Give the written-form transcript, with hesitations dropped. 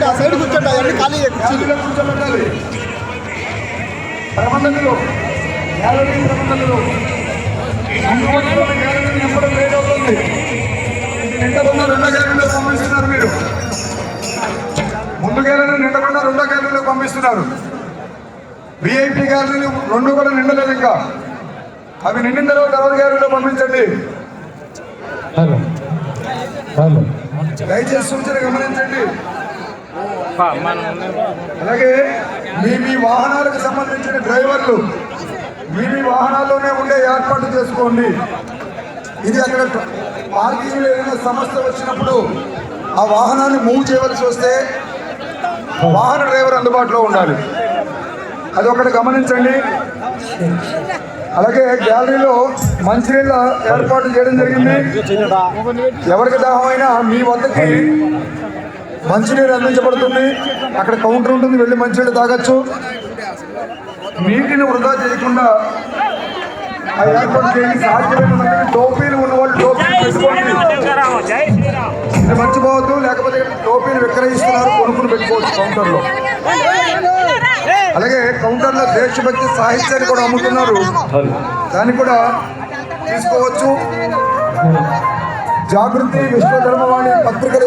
ఆ సైడ్ కూర్చోండి, అవన్నీ ఖాళీ కూర్చోబెట్టాలి. ప్రబంధకులు గ్యాలరీ ప్రబంధకులు గ్యాలరీ ఎప్పుడు లేట్ అవుతుంది. నిండకుండా రెండో గ్యాలరీలో పంపిస్తున్నారు. మీరు ముందు గ్యాలరీ నిండకుండా రెండో గ్యాలరీలో పంపిస్తున్నారు. విఐపి గ్యాలరీలు రెండు కూడా నిండలేదు. ఇంకా అవి నిండిన తర్వాత గ్యాలరీలో పంపించండి. దయచేసి సూచన గమనించండి. అలాగే మీ వాహనాలకు సంబంధించిన డ్రైవర్లు మీ వాహనాల్లోనే ఉండే ఏర్పాటు చేసుకోండి. ఇది అక్కడ పార్కింగ్లో ఏదైనా సమస్య వచ్చినప్పుడు ఆ వాహనాన్ని మూవ్ చేయవలసి వస్తే వాహన డ్రైవర్ అందుబాటులో ఉండాలి. అది ఒకటి గమనించండి. అలాగే గ్యాలరీలో మంచినీళ్ళ ఏర్పాటు చేయడం జరిగింది. ఎవరికి దాహమైనా మీ వద్దకి మంచినీరు అందించబడుతుంది. అక్కడ కౌంటర్ ఉంటుంది, వెళ్ళి మంచినీళ్ళు తాగొచ్చు. నీటిని వృధా చేయకుండా ఆ ఏర్పాటు చేయండి. సాధ్యమైన టోపీలు ఉన్నవాళ్ళు టోపీలు పెట్టుకోండి. ఇది మర్చిపోవద్దు. లేకపోతే టోపీలు విక్రయిస్తున్నారు, కొనుక్కుని పెట్టుకోవచ్చు కౌంటర్లో. అలాగే కౌంటర్లో దేశభక్తి సాహిత్యాన్ని కూడా అమ్ముతున్నారు, దాన్ని కూడా తీసుకోవచ్చు. జాగృతి విశ్వధర్మవాణి పత్రికలు